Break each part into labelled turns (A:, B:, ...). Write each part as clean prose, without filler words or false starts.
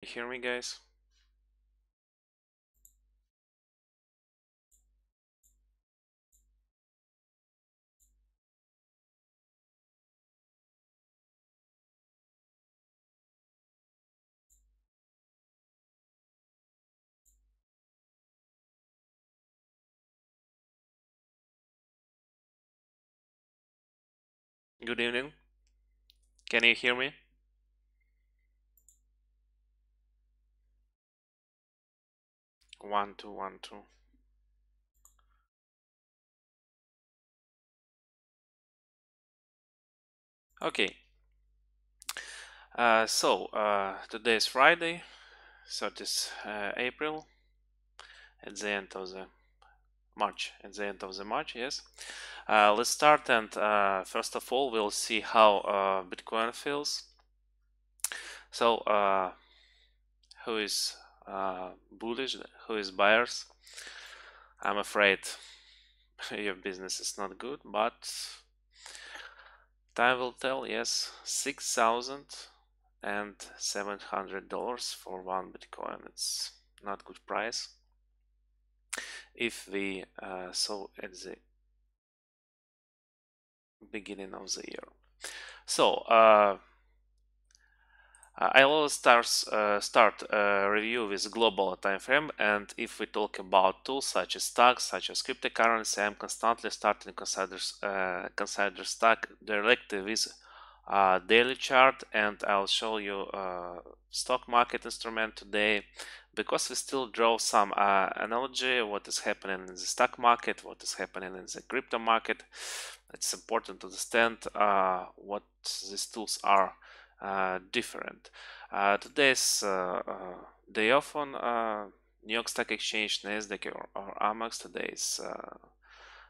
A: hear me, guys? Good evening. Can you hear me? One, two, one, two. Okay. Today is Friday, 30th April, at the end of the March. At the end of the March, yes. Let's start, and first of all, we'll see how Bitcoin feels. So, who is bullish? Who is buyers? I'm afraid your business is not good, but time will tell. Yes, $6,700 for one Bitcoin. It's not good price. If we saw at the beginning of the year. So I always start a review with global time frame, and if we talk about tools such as stocks, such as cryptocurrency, I'm constantly starting consider stock directly with daily chart, and I'll show you stock market instrument today because we still draw some analogy what is happening in the stock market, what is happening in the crypto market. It's important to understand what these tools are different. Today's day off on New York Stock Exchange, Nasdaq, or Amex. Today is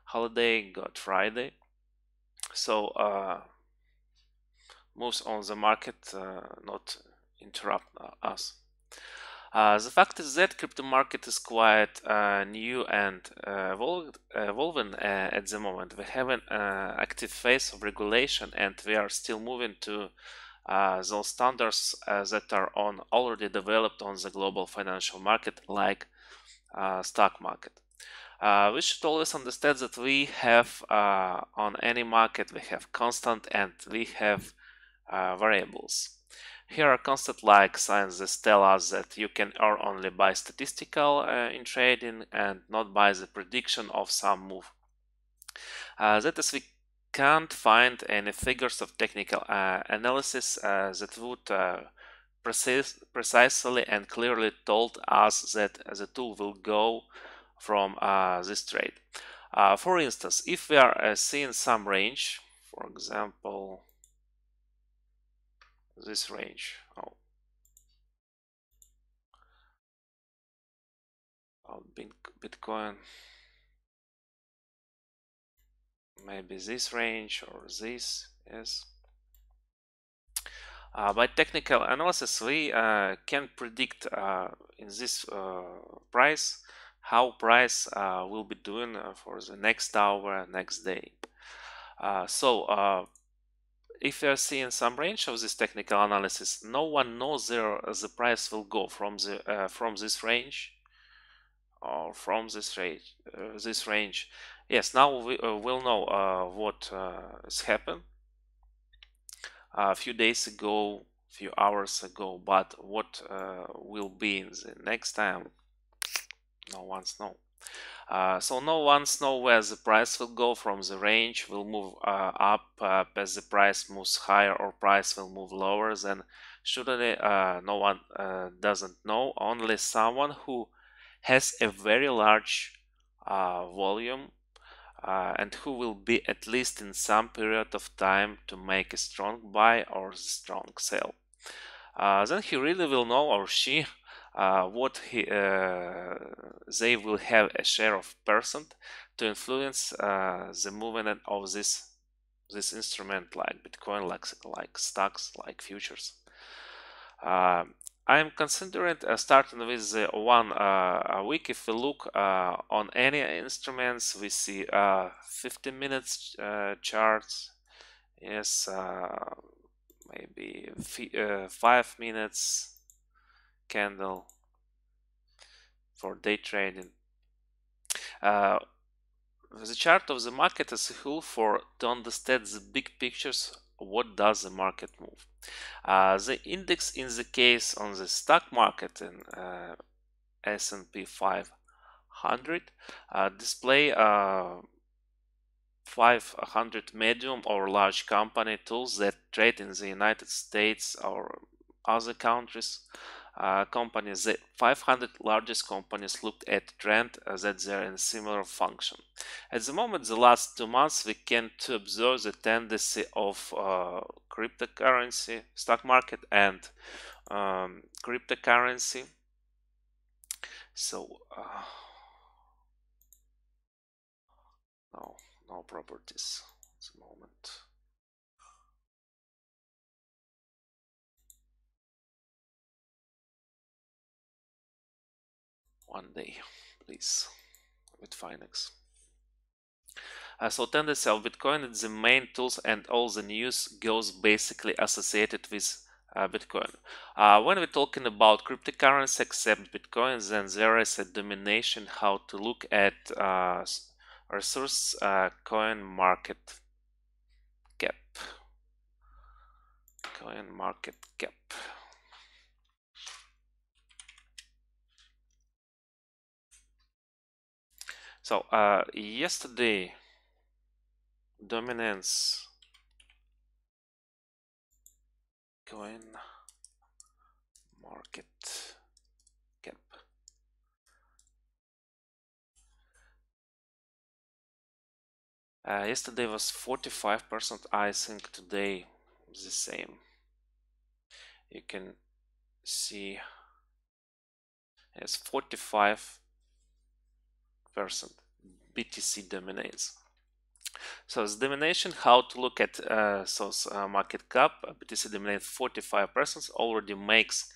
A: holiday, Good Friday. So moves on the market not interrupt us. The fact is that crypto market is quite new and evolving at the moment. We have an active phase of regulation, and we are still moving to those standards that are already developed on the global financial market, like stock market. We should always understand that we have on any market we have constant and we have variables. Here are constant like signs that tell us that you can earn only by statistical in trading and not by the prediction of some move. That is, we can't find any figures of technical analysis that would precisely and clearly told us that the tool will go from this trade. For instance, if we are seeing some range, for example, this range. Bitcoin, maybe this range or this, yes. By technical analysis, we can predict in this price how price will be doing for the next hour, next day. If you are seeing some range of this technical analysis, no one knows the price will go from this range or from this range. Yes, now we will know what has happened a few days ago, few hours ago, but what will be in the next time, no one's know. So no one's know where the price will go from the range, will move up as the price moves higher, or price will move lower. Then surely no one doesn't know, only someone who has a very large volume and who will be at least in some period of time to make a strong buy or strong sell. Then he really will know, or she, what they will have a share of percent to influence the movement of this instrument, like Bitcoin, like stocks, like futures. I'm considering starting with one a week. If we look on any instruments, we see 15 minutes charts. Yes, maybe 5 minutes. candle for day trading. The chart of the market as a whole for to understand the big pictures. What does the market move? The index in the case on the stock market in S&P 500 display 500 medium or large company tools that trade in the United States or other countries. Companies, the 500 largest companies looked at trend that they're in similar function. At the moment, the last 2 months, we can to observe the tendency of cryptocurrency, stock market, and cryptocurrency. So no properties at the moment. One day, please, with Finex. So tendency of Bitcoin is the main tools and all the news goes basically associated with Bitcoin. When we're talking about cryptocurrency except Bitcoin, then there is a domination how to look at resource coin market cap. Coin market cap. So yesterday dominance coin market cap. Yesterday was 45%. I think today is the same. You can see as 45% BTC dominates. So the domination, how to look at market cap, BTC dominates 45%, already makes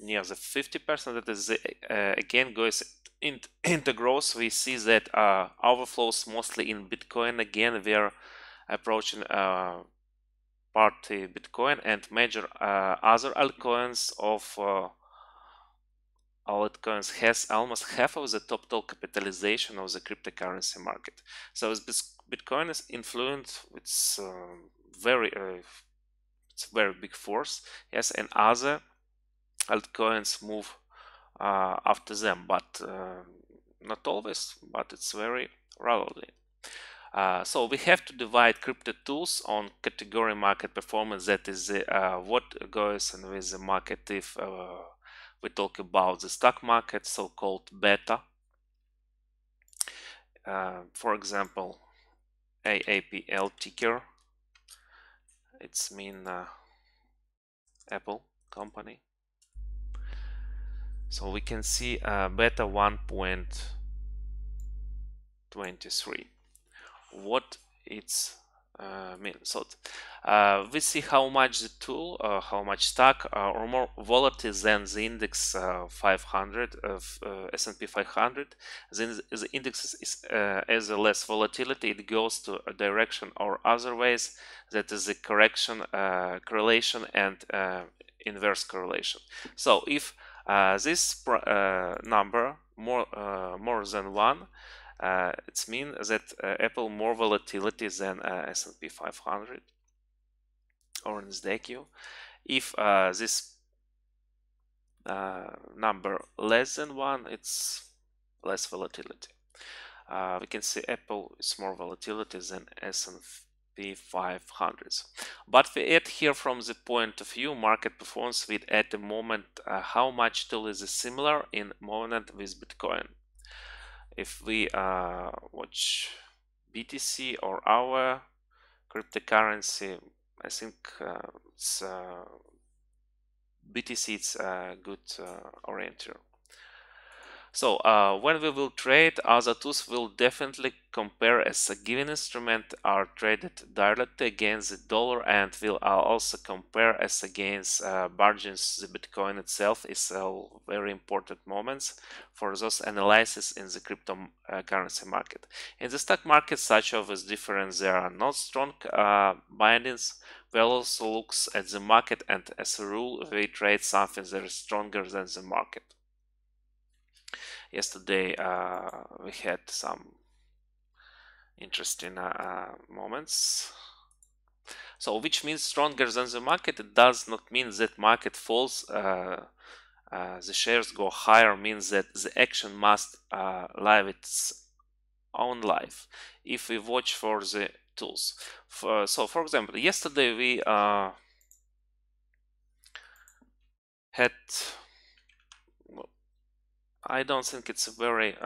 A: near the 50%. That is again goes into growth. We see that overflows mostly in Bitcoin. Again, we are approaching party Bitcoin and major other altcoins of altcoins has almost half of the total capitalization of the cryptocurrency market. So as Bitcoin is influenced, it's it's a very big force. Yes, and other altcoins move after them, but not always. But it's very rarely. So we have to divide crypto tools on category market performance. That is what goes in with the market. If we talk about the stock market, so-called beta, for example, AAPL ticker, it's mean Apple company. So we can see beta 1.23. What it's mean? So we see how much the tool, how much stock or more volatile than the index 500 of S&P 500. Then the index is as a less volatility, it goes to a direction or other ways. That is the correlation and inverse correlation. So if this number more than 1, it means that Apple more volatility than S&P 500 or NASDAQ. If this number less than 1, it's less volatility. We can see Apple is more volatility than S&P 500. But we add here from the point of view market performance with at the moment how much tool is similar in moment with Bitcoin. If we watch BTC or our cryptocurrency, I think it's BTC is a good orienter. So when we will trade, other tools will definitely compare as a given instrument are traded directly against the dollar, and will also compare as against margins. The Bitcoin itself is a very important moments for those analysis in the cryptocurrency market. In the stock market, such of is different. There are not strong bindings. We also looks at the market, and as a rule, we trade something that is stronger than the market. Yesterday we had some interesting moments. So which means stronger than the market? It does not mean that market falls, the shares go higher, means that the action must live its own life if we watch for the tools. So for example, yesterday we had, I don't think it's a very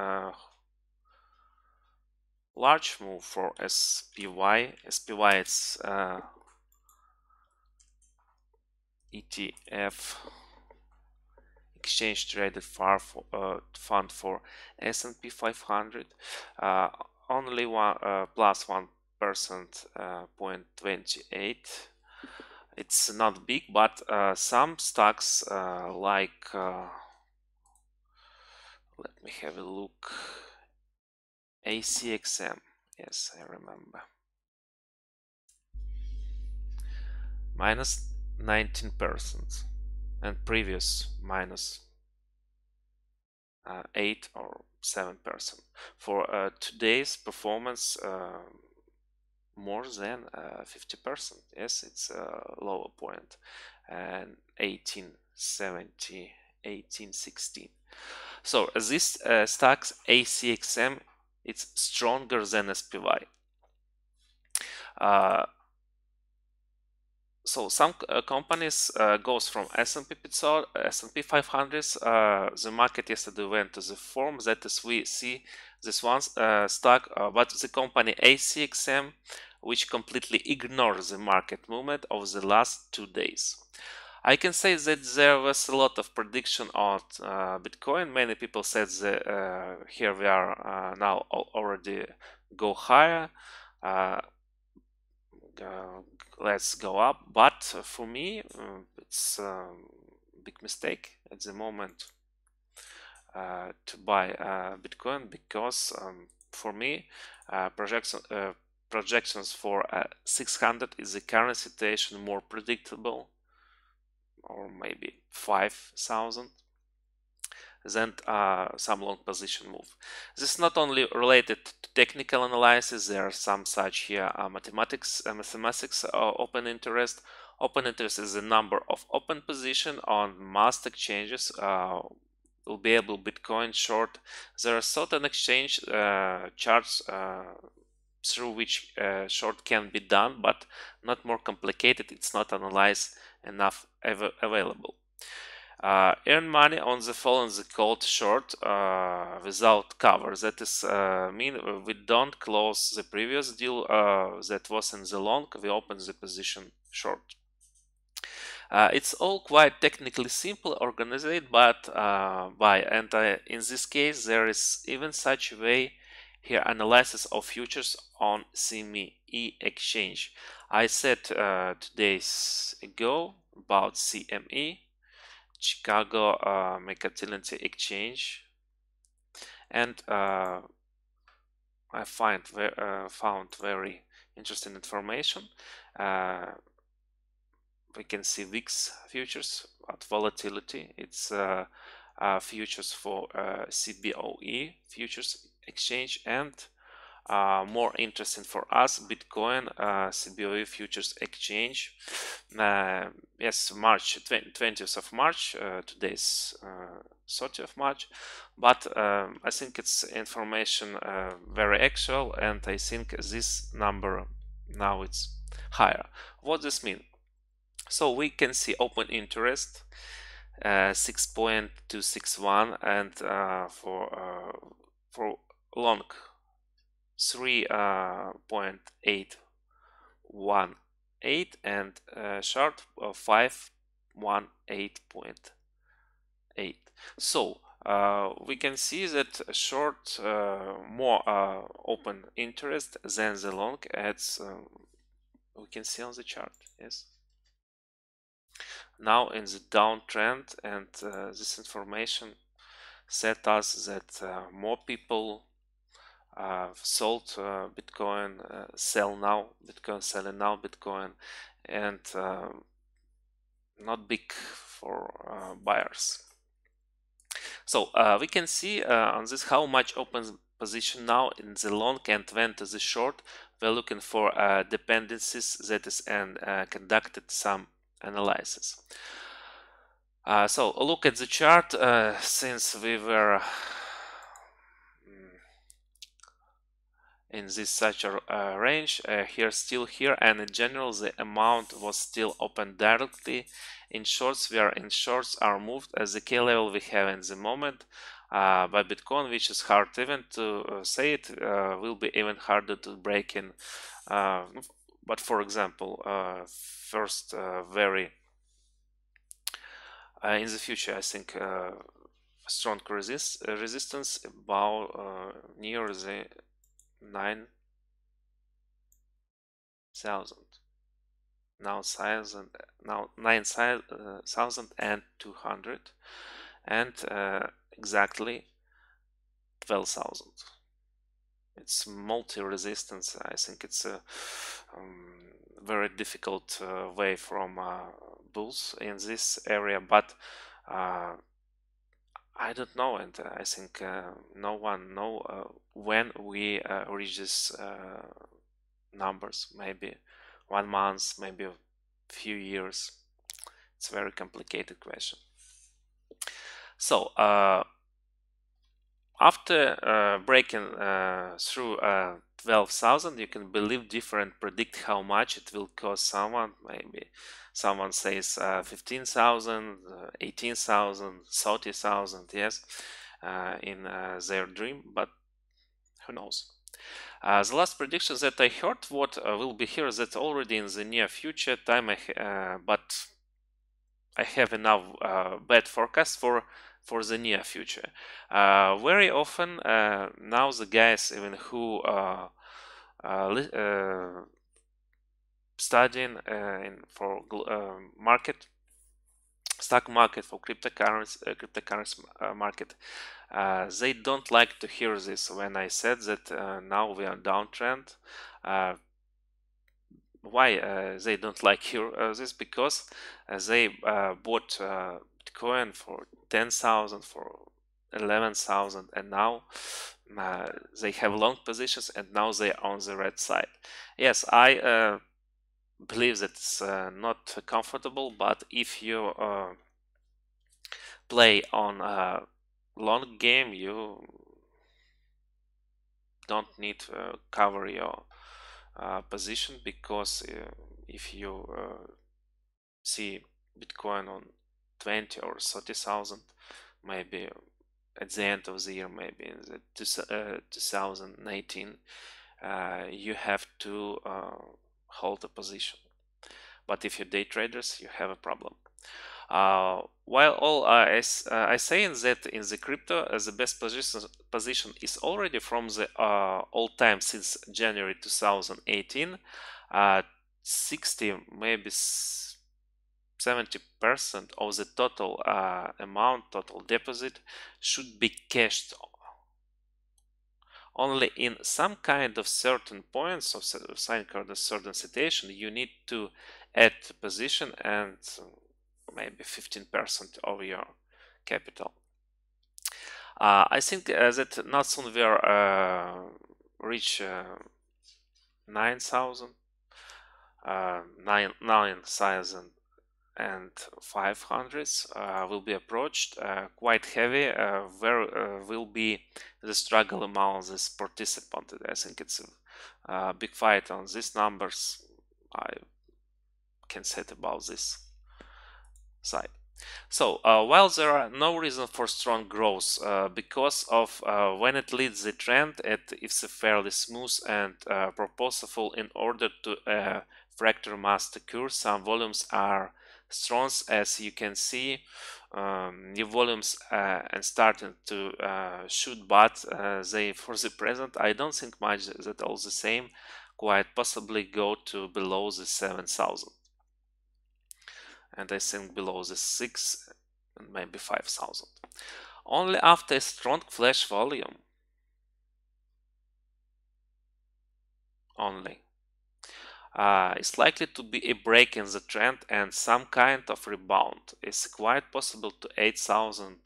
A: large move for SPY. SPY, it's ETF, exchange traded fund for S&P 500. Only one plus 1% 0.28. It's not big, but some stocks like let me have a look. ACXM, yes, I remember. Minus 19%, and previous minus 8 or 7%. For today's performance, more than 50%. Yes, it's a lower point, and 1870, 1816. So this stocks ACXM, it's stronger than SPY. So some companies goes from S&P 500. The market yesterday went to the form that is we see this one stock, but the company ACXM, which completely ignores the market movement of the last 2 days. I can say that there was a lot of prediction on Bitcoin. Many people said that here we are now already go higher. Let's go up, but for me it's a big mistake at the moment to buy Bitcoin, because for me projections for 600 is the current situation more predictable, or maybe 5,000, than some long position move. This is not only related to technical analysis. There are some such here mathematics open interest. Open interest is the number of open position on most exchanges. Will be able Bitcoin short. There are certain exchange charts through which short can be done, but not more complicated. It's not analyzed enough available. Earn money on the fall and the called short without cover. That is mean we don't close the previous deal that was in the long. We open the position short. It's all quite technically simple, organized, but and in this case there is even such a way here, analysis of futures on CME exchange. I said 2 days ago about CME, Chicago Mercantile Exchange, and I found very interesting information. We can see VIX futures at volatility. It's futures for CBOE futures exchange, and more interesting for us, Bitcoin CBOE futures exchange. Yes, March 20th of March. Today's 30th of March, but I think it's information very actual, and I think this number now it's higher. What does this mean? So we can see open interest 6.261, and for long 3.818, and short 518.8. So we can see that short more open interest than the long, as we can see on the chart. Yes. Now in the downtrend, and this information set us that more people sold Bitcoin, sell now Bitcoin, selling now Bitcoin, and not big for buyers. So we can see on this how much open position now in the long and went to the short. We're looking for dependencies, that is, and conducted some analysis. So look at the chart. Since we were in this such a range here, still here, and in general the amount was still open directly in shorts, where in shorts are moved as the key level we have in the moment by Bitcoin, which is hard even to say it, will be even harder to break in. But for example, first very in the future, I think strong resistance about near the 9,000 now 9,200 and exactly 12,000. It's multi-resistance. I think it's a very difficult way from bulls in this area, but I don't know, and I think no one know when we reach this numbers. Maybe 1 month, maybe a few years. It's a very complicated question. So after breaking through 12,000, you can believe different, predict how much it will cost someone. Maybe someone says 15,000, 18,000, 30,000, yes, in their dream, but who knows. The last prediction that I heard, what will be here, that already in the near future time, but I have enough bad forecast for the near future. Very often now the guys even who studying for market, stock market, for cryptocurrency market, they don't like to hear this when I said that now we are downtrend. Why they don't like hear this? Because they bought Bitcoin for 10,000, for 11,000, and now they have long positions, and now they are on the red side. Yes, I believe that it's not comfortable, but if you play on a long game, you don't need to cover your position, because if you see Bitcoin on 20 or 30,000, maybe at the end of the year, maybe in the 2019, you have to hold a position. But if you're day traders, you have a problem. While all I saying that in the crypto, the best position is already from the all time since January 2018, 60, maybe 70% of the total amount, total deposit, should be cashed. Only in some kind of certain points of some kind of certain situation, you need to add position and maybe 15% of your capital. I think that not soon we are reach 9,000, 9,500 will be approached, quite heavy, where will be the struggle among this participant. I think it's a big fight on these numbers. I can say about this side. So while there are no reason for strong growth, because of when it leads the trend, it's a fairly smooth and purposeful. In order to fracture must occur, some volumes are strong, as you can see. new volumes and starting to shoot, but they, for the present, I don't think much that all the same, quite possibly go to below the 7,000, and I think below the 6 and maybe 5,000. Only after a strong flash volume only. It's likely to be a break in the trend and some kind of rebound. It's quite possible to 8,000,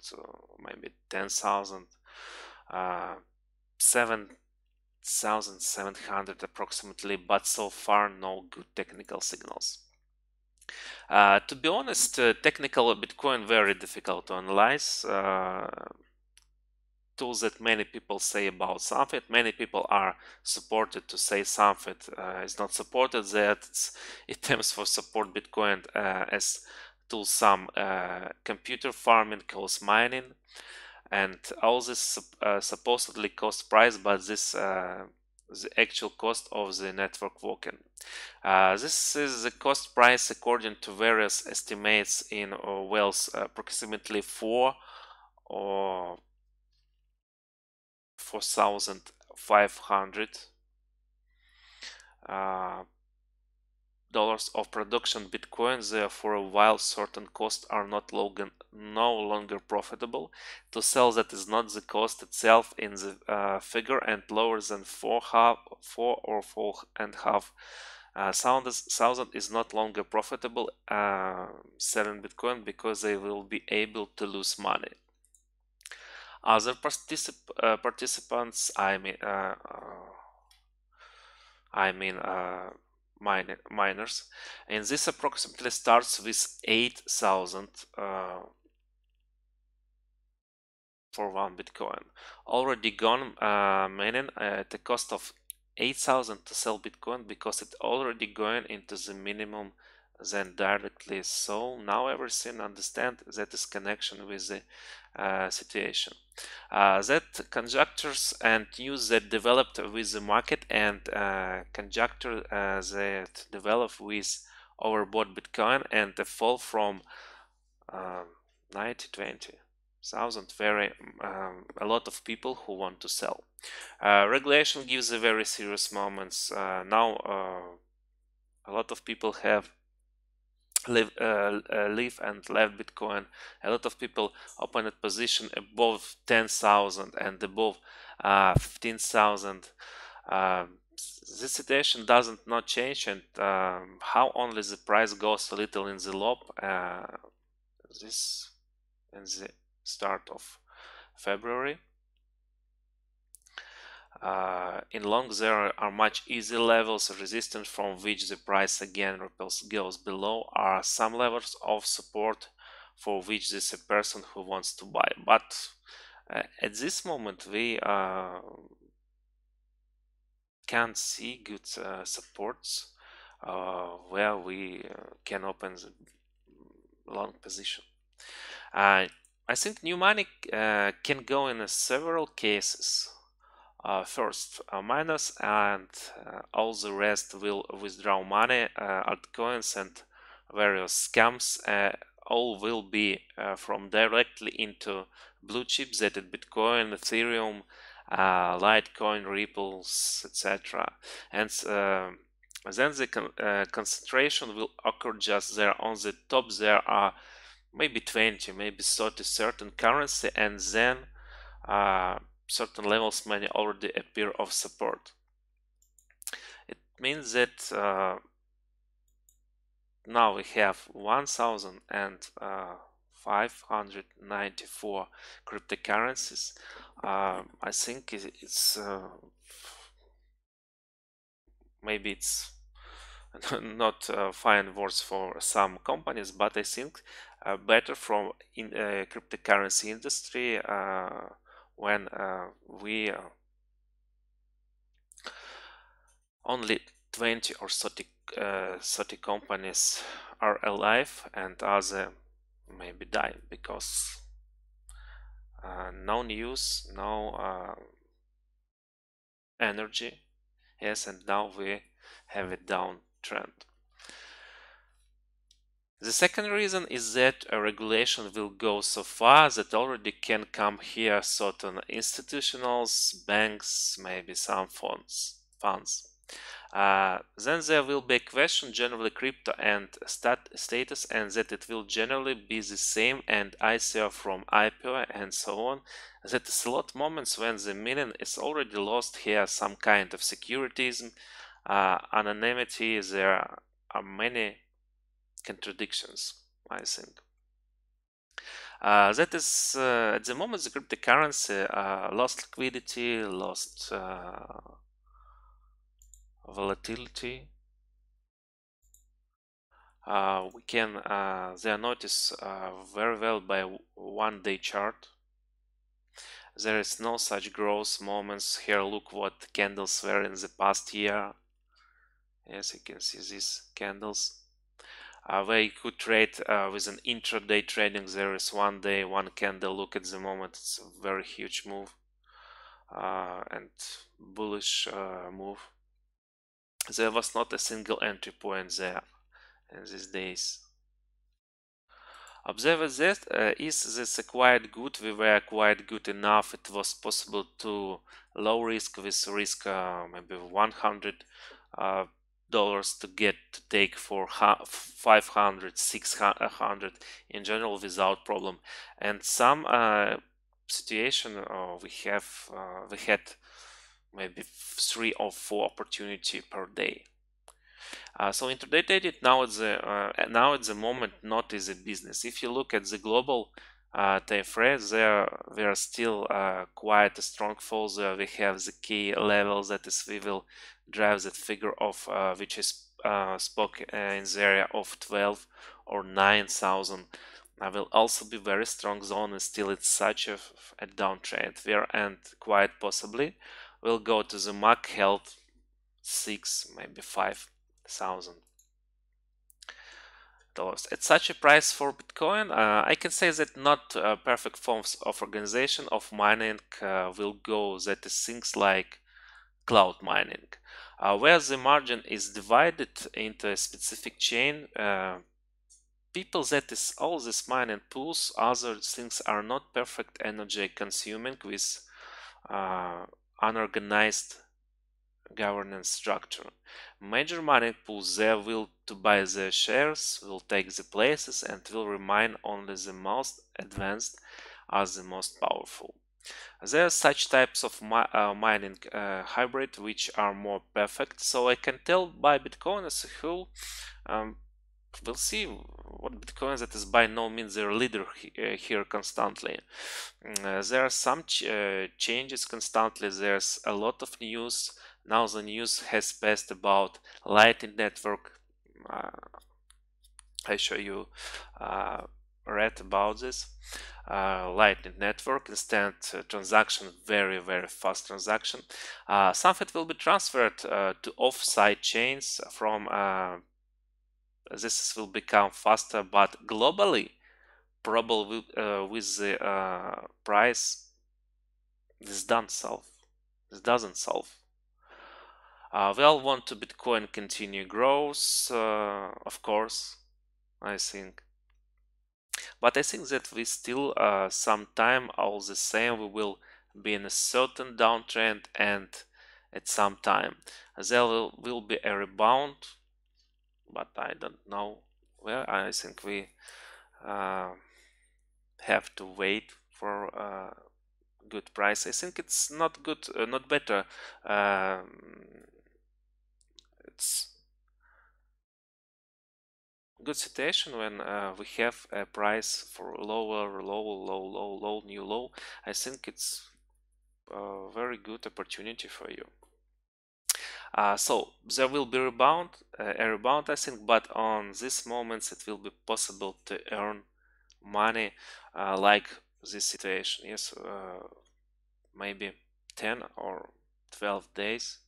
A: maybe 10,000, 7,700 approximately, but so far no good technical signals. To be honest, technical Bitcoin very difficult to analyze. Tools that many people say about something, many people are supported to say something is not supported, that it's attempts for support Bitcoin as to some computer farming, cost mining, and all this supposedly cost price, but this the actual cost of the network working. This is the cost price according to various estimates in Wales, approximately 4,500 dollars of production Bitcoin. Therefore, a while certain costs are no longer profitable, to sell that is not the cost itself in the figure, and lower than 4,500 is not longer profitable selling Bitcoin, because they will be able to lose money. Other participants, miners, and this approximately starts with 8,000 for one Bitcoin. Already gone mining at the cost of 8,000 to sell Bitcoin, because it already going into the minimum then directly. So now everything understand that is connection with the situation. That conjectures and news that developed with the market, and conjecture that developed with overbought Bitcoin, and the fall from 90,000 very a lot of people who want to sell. Regulation gives a very serious moments. Now a lot of people have leave and left Bitcoin. A lot of people open a position above 10,000 and above 15,000. This situation doesn't not change, and how only the price goes a little in the low. This in the start of February. In long, there are much easier levels of resistance from which the price again goes below. Are some levels of support for which this is a person who wants to buy. But at this moment, we can't see good supports where we can open the long position. I think new money can go in several cases. First, miners and all the rest will withdraw money. Altcoins and various scams all will be from directly into blue chips, that is Bitcoin, Ethereum, Litecoin, Ripples, etc. And then the concentration will occur just there on the top. There are maybe 20, maybe 30 certain currency, and then certain levels may already appear of support. It means that now we have 1,594 cryptocurrencies. I think it's maybe it's not fine words for some companies, but I think better from in cryptocurrency industry when we only 20 or 30 companies are alive, and other maybe die, because no news, no energy. Yes, and now we have a downtrend. The second reason is that a regulation will go so far that already can come here certain institutionals, banks, maybe some funds. Then there will be a question generally crypto and status, and that it will generally be the same and ICO from IPO and so on. That is a lot moments when the meaning is already lost here, some kind of securitism, anonymity. There are many contradictions, I think. That is at the moment the cryptocurrency lost liquidity, lost volatility. We can they are noticed very well by 1 day chart. There is no such growth moments here. Look what candles were in the past year. Yes, you can see these candles. Where you could trade with an intraday trading. There is 1 day, one candle. Look at the moment, it's a very huge move and bullish move. There was not a single entry point there in these days. Observe that is this quite good. We were quite good enough. It was possible to low risk with risk maybe $100 to get to take for 500, 600 in general without problem. And some situation we had maybe 3 or 4 opportunity per day. So intraday trading now at the moment not is a business. If you look at the global time frame, there are still quite a strong falls. We have the key levels that is we will drive that figure of which is spoke in the area of 12 or 9,000. I will also be very strong zone, and still it's such a downtrend where, and quite possibly we'll go to the MAC held 6 maybe 5,000 dollars. At such a price for Bitcoin, I can say that not perfect forms of organization of mining will go. That is things like cloud mining, where the margin is divided into a specific chain. People that is all this mining pools, other things are not perfect energy consuming with unorganized governance structure. Major mining pools there will to buy the shares, will take the places, and will remain only the most advanced as the most powerful. There are such types of mining hybrid which are more perfect. So I can tell by Bitcoin as a whole. We'll see what Bitcoin that is by no means their leader here constantly. There are some changes constantly. There's a lot of news. Now the news has passed about Lightning Network. I show you read about this. Lightning Network instant transaction, very fast transaction. Some of it will be transferred to off-site chains from this will become faster, but globally probably with the price this doesn't solve. We all want to Bitcoin continue growth, of course, I think. But I think that we still some time all the same we will be in a certain downtrend, and at some time there will be a rebound, but I don't know where. I think we have to wait for a good price. I think it's not good, not better. It's good situation when we have a price for low, new low. I think it's a very good opportunity for you. So there will be a rebound, I think, but on these moments it will be possible to earn money like this situation. Yes, maybe 10 or 12 days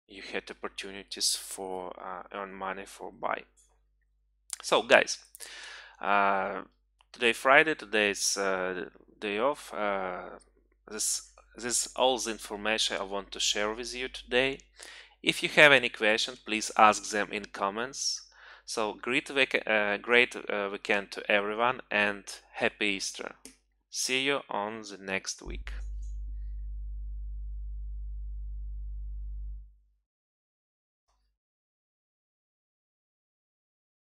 A: you had opportunities for earn money for buy. So guys, today Friday, today's day off. This all the information I want to share with you today. If you have any questions, please ask them in comments. So great weekend to everyone and happy Easter. See you on the next week.